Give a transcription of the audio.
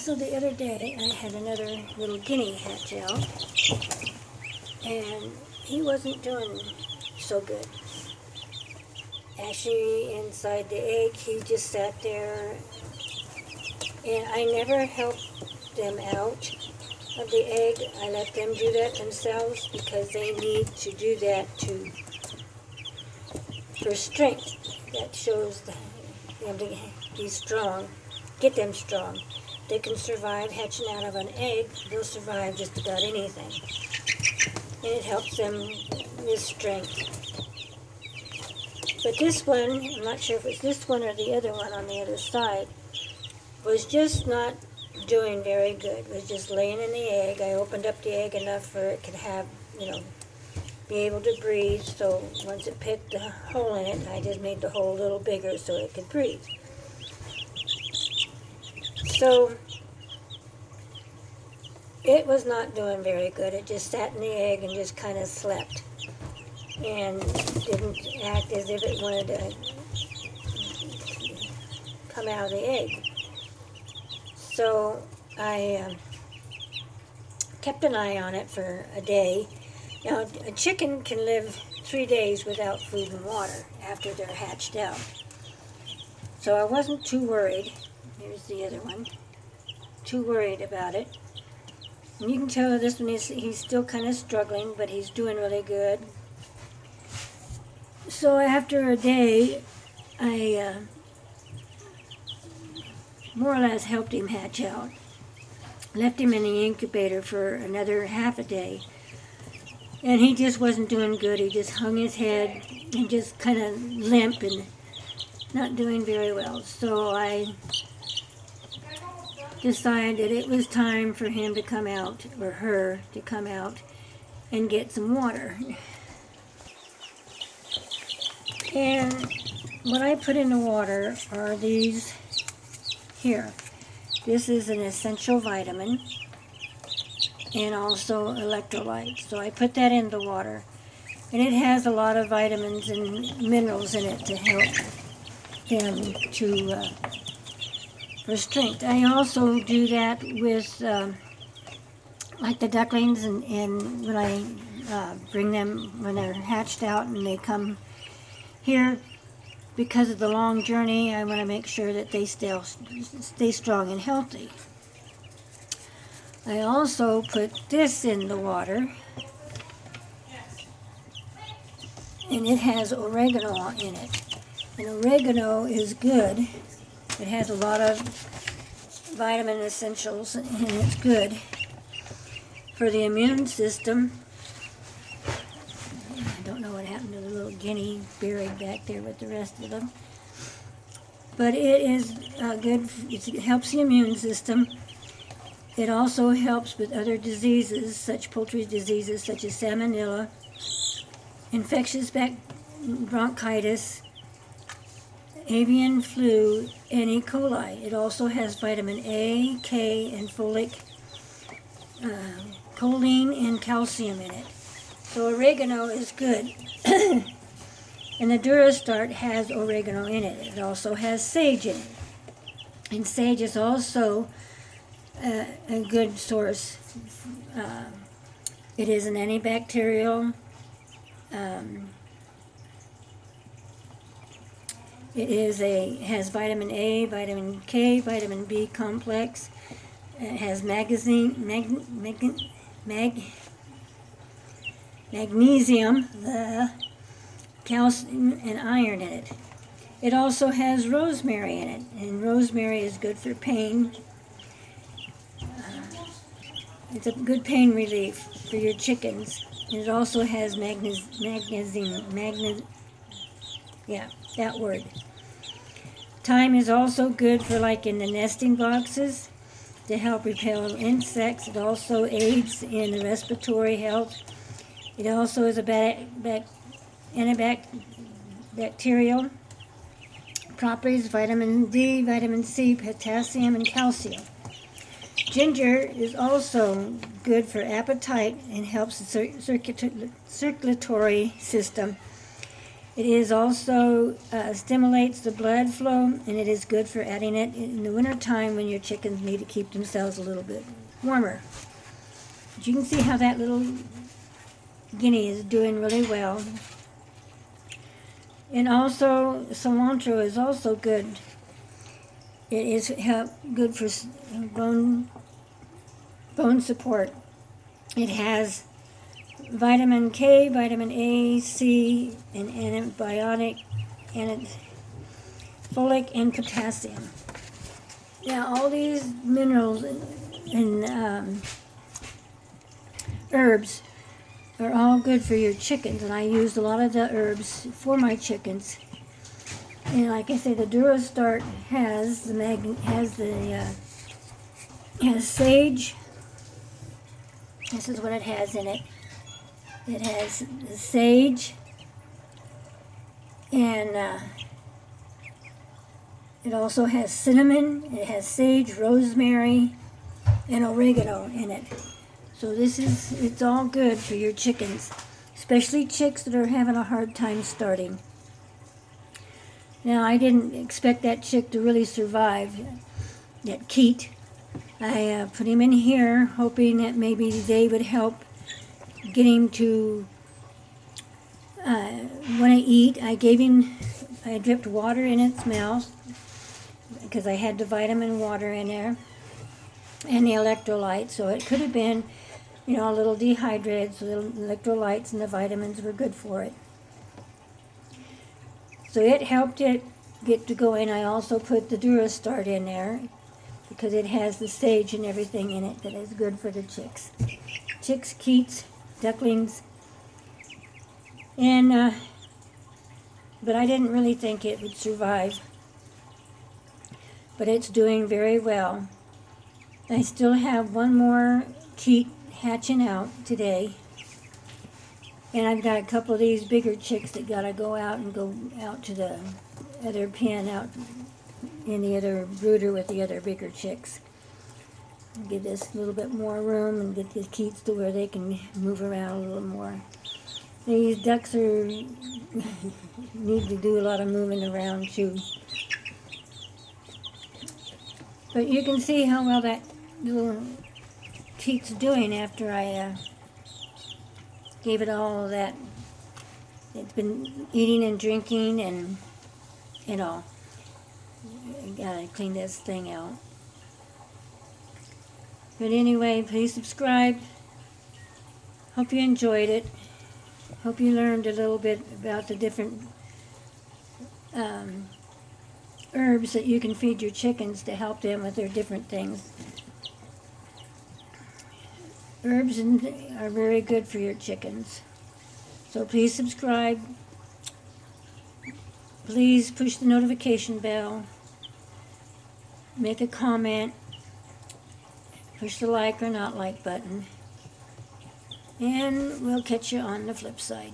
So the other day I had another little guinea hatch out, and he wasn't doing so good. Actually, inside the egg, he just sat there, and I never helped them out of the egg. I let them do that themselves because they need to do that for strength. That shows them to be strong, get them strong. They can survive hatching out of an egg. They'll survive just about anything. And it helps them with strength. But this one, I'm not sure if it's this one or the other one on the other side, was just not doing very good. Was just laying in the egg. I opened up the egg enough for it could have, be able to breathe. So once it picked a hole in it, I just made the hole a little bigger so it could breathe. So it was not doing very good. It just sat in the egg and just kind of slept and didn't act as if it wanted to come out of the egg. So I kept an eye on it for a day. Now, a chicken can live 3 days without food and water after they're hatched out. So I wasn't too worried. Here's the other one. Too worried about it. And you can tell this one he's still kind of struggling, but he's doing really good. So after a day, I more or less helped him hatch out. Left him in the incubator for another half a day. And he just wasn't doing good. He just hung his head and just kind of limp and not doing very well. So I decided it was time for him to come out, or her to come out and get some water. And what I put in the water are these here. This is an essential vitamin and also electrolytes. So I put that in the water. And it has a lot of vitamins and minerals in it to help them for strength. I also do that with like the ducklings, and when I bring them when they're hatched out and they come here, because of the long journey, I want to make sure that they stay strong and healthy. I also put this in the water, and it has oregano in it. And oregano is good. It has a lot of vitamin essentials, and it's good for the immune system. I don't know what happened to the little guinea buried back there with the rest of them. But it is good. It helps the immune system. It also helps with other diseases, such poultry diseases such as salmonella, infectious bronchitis, avian flu, and E. coli. It also has vitamin A, K, and folic, choline, and calcium in it. So oregano is good. And the Durastart has oregano in it. It also has sage in it. And sage is also a good source. It is an antibacterial. It has vitamin A, vitamin K, vitamin B complex. It has magnesium, calcium, and iron in it. It also has rosemary in it, and rosemary is good for pain. It's a good pain relief for your chickens. And it also has magnesium, yeah, that word. Thyme is also good for like in the nesting boxes to help repel insects. It also aids in the respiratory health. It also is a antibacterial properties, vitamin D, vitamin C, potassium, and calcium. Ginger is also good for appetite and helps the circulatory system. It is also stimulates the blood flow, and it is good for adding it in the winter time when your chickens need to keep themselves a little bit warmer. But you can see how that little guinea is doing really well. And also cilantro is also good. It is good for bone support. It has vitamin K, vitamin A, C, and antibiotic, and folic and potassium. Now, all these minerals and herbs are all good for your chickens, and I used a lot of the herbs for my chickens. And like I say, the Durastart has sage. This is what it has in it. It has sage, and it also has cinnamon. It has sage, rosemary, and oregano in it. So it's all good for your chickens, especially chicks that are having a hard time starting. Now, I didn't expect that chick to really survive, that keet. I put him in here hoping that maybe they would help get him to want to eat. I dripped water in its mouth because I had the vitamin water in there and the electrolytes, so it could have been, a little dehydrated, so the electrolytes and the vitamins were good for it. So it helped it get to going. I also put the Durastart in there because it has the sage and everything in it that is good for the chicks. Chicks, keets, ducklings, and but I didn't really think it would survive. But it's doing very well. I still have one more keet hatching out today. And I've got a couple of these bigger chicks that gotta go out to the other pen out in the other brooder with the other bigger chicks. Give this a little bit more room and get the keets to where they can move around a little more. These ducks need to do a lot of moving around too. But you can see how well that little keet's doing after I gave it all of that. It's been eating and drinking and all. I gotta clean this thing out. But anyway, please subscribe. Hope you enjoyed it. Hope you learned a little bit about the different herbs that you can feed your chickens to help them with their different things. Herbs are very good for your chickens. So please subscribe. Please push the notification bell. Make a comment. Push the like or not like button. And we'll catch you on the flip side.